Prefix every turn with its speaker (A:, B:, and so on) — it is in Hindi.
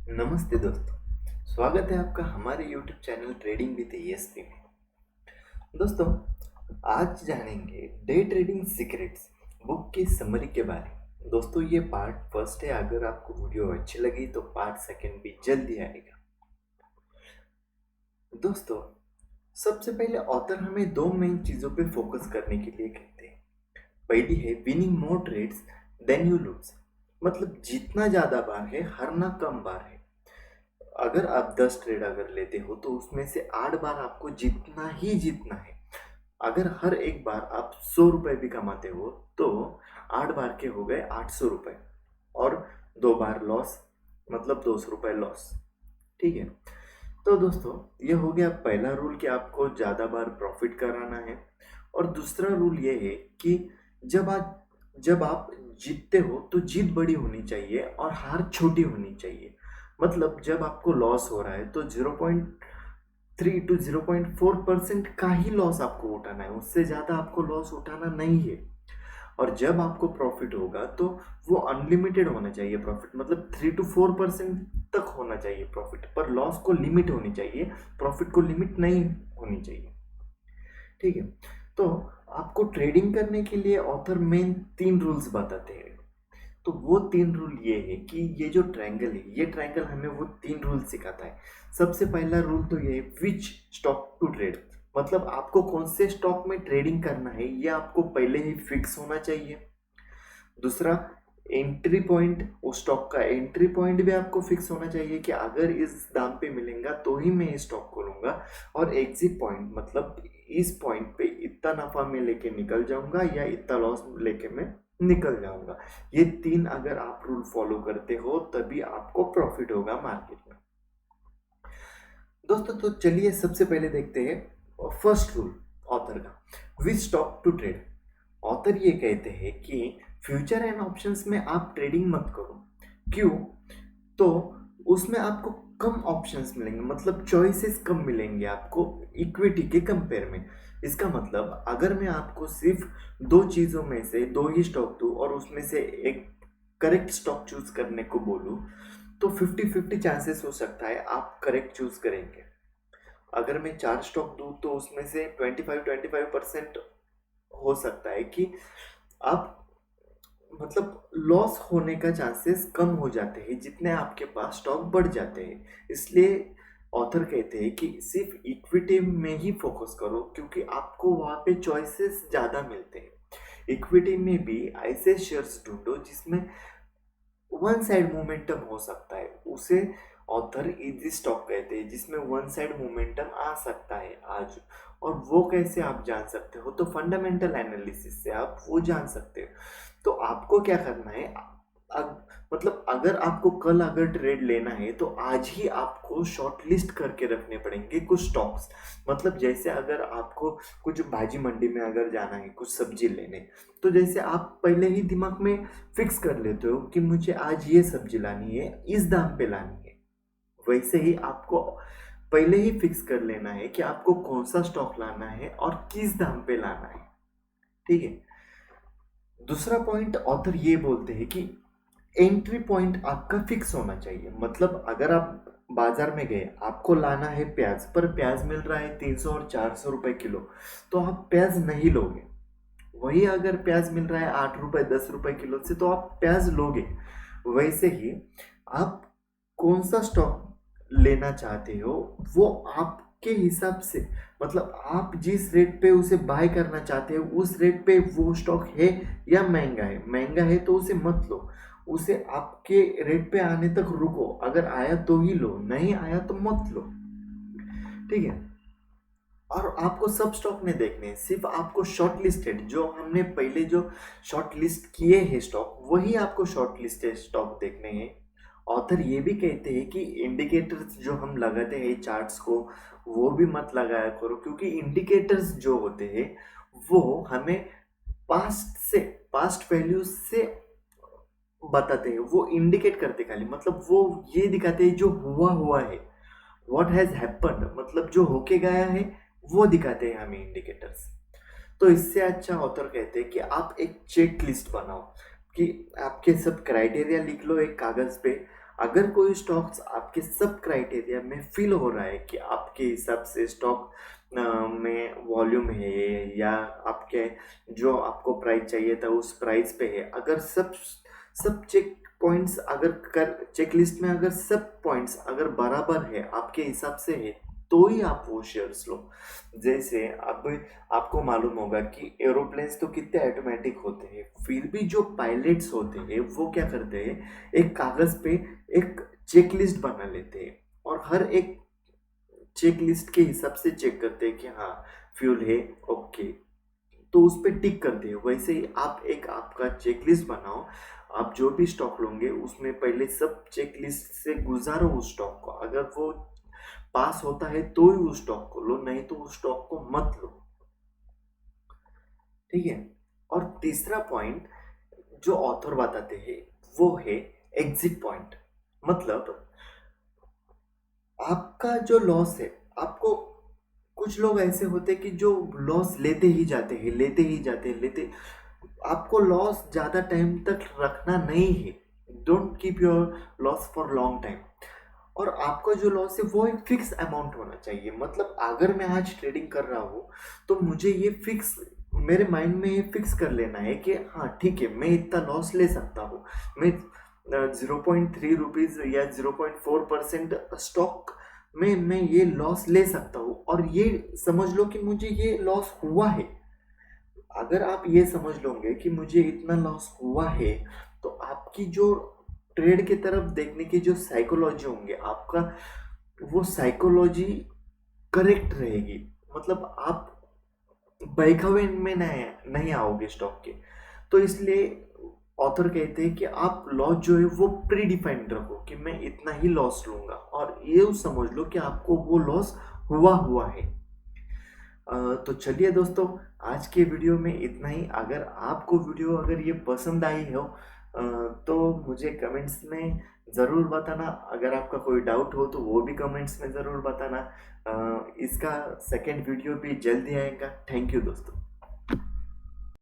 A: नमस्ते दोस्तों, स्वागत है आपका हमारे YouTube channel trading with ESP में। दोस्तों, आज जानेंगे डे ट्रेडिंग सीक्रेट्स बुक की समरी के बारे में। दोस्तों, ये पार्ट फर्स्ट है। अगर आपको वीडियो अच्छी लगी तो पार्ट सेकंड भी जल्दी आएगा। दोस्तों, सबसे पहले ऑथर हमें दो मेन चीज़ों पे फोकस करने के लिए कहते हैं। पहली है winning more trades than you lose, मतलब जितना ज़्यादा बार है हारना कम बार है। अगर आप 10 ट्रेड अगर लेते हो तो उसमें से 8 बार आपको जीतना ही जीतना है। अगर हर एक बार आप 100 रुपए भी कमाते हो तो 8 बार के हो गए 800 रुपए, और 2 बार लॉस मतलब 200 रुपए लॉस। ठीक है। तो दोस्तों, ये हो गया पहला रूल कि आपको ज़्यादा बार प्रॉफिट कराना है। और दूसरा रूल ये है कि जब आप जीतते हो तो जीत बड़ी होनी चाहिए और हार छोटी होनी चाहिए। मतलब जब आपको लॉस हो रहा है तो 0.3 टू 0.4% का ही लॉस आपको उठाना है, उससे ज़्यादा आपको लॉस उठाना नहीं है। और जब आपको प्रॉफिट होगा तो वो अनलिमिटेड होना चाहिए प्रॉफिट, मतलब 3 to 4% तक होना चाहिए प्रॉफिट, पर लॉस को लिमिट होनी चाहिए, प्रॉफिट को लिमिट नहीं होनी चाहिए। ठीक है। तो आपको ट्रेडिंग करने के लिए ऑथर मेन 3 रूल्स बताते हैं। तो वो 3 रूल ये है कि ये जो ट्रायंगल है, ये ट्रायंगल हमें वो 3 रूल सिखाता है। सबसे पहला रूल तो ये है विच स्टॉक टू ट्रेड, मतलब आपको कौन से स्टॉक में ट्रेडिंग करना है ये आपको पहले ही फिक्स होना चाहिए। दूसरा, एंट्री पॉइंट, उस स्टॉक का एंट्री पॉइंट भी आपको फिक्स होना चाहिए कि अगर इस दाम पे मिलेगा तो ही मैं इस स्टॉक को लूंगा। और एग्जिट पॉइंट, मतलब इस पॉइंट पे इतना नफा मैं लेके निकल जाऊंगा या इतना लॉस लेके मैं निकल जाऊंगा। ये 3 अगर आप रूल फॉलो करते हो तभी आपको प्रॉफिट होगा मार्केट में। दोस्तों, तो चलिए सबसे पहले देखते हैं फर्स्ट रूल ऑथर का, which stock to trade. Author ये कहते हैं कि फ्यूचर एंड ऑप्शंस में आप ट्रेडिंग मत करो। क्यों? तो उसमें आपको कम ऑप्शंस मिलेंगे, मतलब चॉइसेस कम मिलेंगे आपको इक्विटी के कंपेयर में। इसका मतलब अगर मैं आपको सिर्फ दो चीज़ों में से दो ही स्टॉक दूँ और उसमें से एक करेक्ट स्टॉक चूज करने को बोलूँ तो 50-50 चांसेस हो सकता है आप करेक्ट चूज करेंगे। अगर मैं 4 स्टॉक दूँ तो उसमें से 25-25% हो सकता है कि आप, मतलब लॉस होने का चांसेस कम हो जाते हैं जितने आपके पास स्टॉक बढ़ जाते हैं। इसलिए ऑथर कहते हैं कि सिर्फ इक्विटी में ही फोकस करो, क्योंकि आपको वहाँ पे चॉइसेस ज़्यादा मिलते हैं। इक्विटी में भी ऐसे शेयर्स ढूंढो जिसमें वन साइड मोमेंटम हो सकता है, उसे ऑथर इजी स्टॉक कहते हैं, जिसमें वन साइड मोमेंटम आ सकता है आज। और वो कैसे आप जान सकते हो? तो फंडामेंटल एनालिसिस से आप वो जान सकते हो। तो आपको क्या करना है, मतलब अगर आपको कल अगर ट्रेड लेना है तो आज ही आपको शॉर्ट लिस्ट करके रखने पड़ेंगे कुछ स्टॉक्स। मतलब जैसे अगर आपको कुछ भाजी मंडी में अगर जाना है कुछ सब्जी लेने, तो जैसे आप पहले ही दिमाग में फिक्स कर लेते हो कि मुझे आज ये सब्जी लानी है, इस दाम पे लानी है। वैसे ही आपको पहले ही फिक्स कर लेना है कि आपको कौन सा स्टॉक लाना है और किस दाम पे लाना है। ठीक है। दूसरा पॉइंट ऑथर ये बोलते हैं कि एंट्री पॉइंट आपका फिक्स होना चाहिए। मतलब अगर आप बाजार में गए, आपको लाना है प्याज, पर प्याज मिल रहा है 300 और 400 रुपए किलो, तो आप प्याज नहीं लोगे। वही अगर प्याज मिल रहा है 8 रुपए 10 रुपए किलो से, तो आप प्याज लोगे। वैसे ही आप कौन सा स्टॉक लेना चाहते हो वो आपके हिसाब से, मतलब आप जिस रेट पे उसे बाय करना चाहते हो उस रेट पे वो स्टॉक है या महंगा है। महंगा है तो उसे मत लो, उसे आपके रेट पे आने तक रुको, अगर आया तो ही लो, नहीं आया तो मत लो। ठीक है। और आपको सब स्टॉक नहीं देखने हैं, सिर्फ आपको शॉर्ट लिस्टेड, जो हमने पहले जो शॉर्ट लिस्ट किए हैं स्टॉक, वही आपको शॉर्ट लिस्टेड स्टॉक देखने हैं। ऑथर ये भी कहते हैं कि इंडिकेटर्स जो हम लगाते हैं चार्ट्स को, वो भी मत लगाया करो, क्योंकि इंडिकेटर्स जो होते हैं वो हमें पास्ट से, पास्ट वैल्यूज से बताते हैं, वो इंडिकेट करते खाली, मतलब वो ये दिखाते हैं जो हुआ हुआ है, व्हाट हैज हैपेंड, मतलब जो होके गया है वो दिखाते हैं हमें इंडिकेटर्स। तो इससे अच्छा ऑथर कहते हैं कि आप एक चेक लिस्ट बनाओ, कि आपके सब क्राइटेरिया लिख लो एक कागज पे। अगर कोई स्टॉक्स आपके सब क्राइटेरिया में फिल हो रहा है कि आपके हिसाब से स्टॉक में वॉल्यूम है या आपके जो आपको प्राइस चाहिए था उस प्राइस पे है, अगर सब सब चेक पॉइंट्स अगर कर चेक लिस्ट में अगर सब पॉइंट्स अगर बराबर है आपके हिसाब से है, तो ही आप वो शेयर्स लो। जैसे अब आपको मालूम होगा कि एरोप्लेन्स तो कितने ऑटोमेटिक होते हैं, फिर भी जो पायलट्स होते हैं वो क्या करते हैं, एक कागज पे एक चेक लिस्ट बना लेते हैं और हर एक चेक लिस्ट के हिसाब से चेक करते हैं कि हाँ फ्यूल है, ओके, तो उस पर टिक करते हैं। वैसे ही आप एक आपका चेक लिस्ट बनाओ, आप जो भी स्टॉक लोगे उसमें पहले सब चेक लिस्ट से गुजारो उस स्टॉक को, अगर वो पास होता है तो ही उस स्टॉक को लो, नहीं तो उस स्टॉक को मत लो। ठीक है। और तीसरा पॉइंट जो ऑथर बताते हैं वो है एग्जिट पॉइंट। मतलब आपका जो लॉस है, आपको कुछ लोग ऐसे होते हैं कि जो लॉस लेते ही जाते हैं, लेते ही जाते हैं, लेते, आपको लॉस ज़्यादा टाइम तक रखना नहीं है। Don't keep your loss for long time. और आपका जो लॉस है वो एक फिक्स अमाउंट होना चाहिए। मतलब अगर मैं आज ट्रेडिंग कर रहा हूँ तो मुझे ये फिक्स, मेरे माइंड में ये फिक्स कर लेना है कि हाँ ठीक है, मैं इतना लॉस ले सकता हूँ, मैं 0.3 रुपीज़ या 0.4% स्टॉक में मैं ये लॉस ले सकता हूँ, और ये समझ लो कि मुझे ये लॉस हुआ है। अगर आप ये समझ लोगे कि मुझे इतना लॉस हुआ है, तो आपकी जो ट्रेड की तरफ देखने की जो साइकोलॉजी होंगे, आपका वो साइकोलॉजी करेक्ट रहेगी। मतलब आप बहकावे में नहीं आओगे स्टॉक के। तो इसलिए ऑथर कहते हैं कि आप लॉस जो है वो प्री डिफाइंड रखो कि मैं इतना ही लॉस लूंगा, और ये समझ लो कि आपको वो लॉस हुआ हुआ है। तो चलिए दोस्तों, आज के वीडियो में इतना ही। अगर आपको वीडियो अगर ये पसंद आई हो तो मुझे कमेंट्स में ज़रूर बताना। अगर आपका कोई डाउट हो तो वो भी कमेंट्स में ज़रूर बताना। इसका सेकंड वीडियो भी जल्दी आएगा। थैंक यू दोस्तों।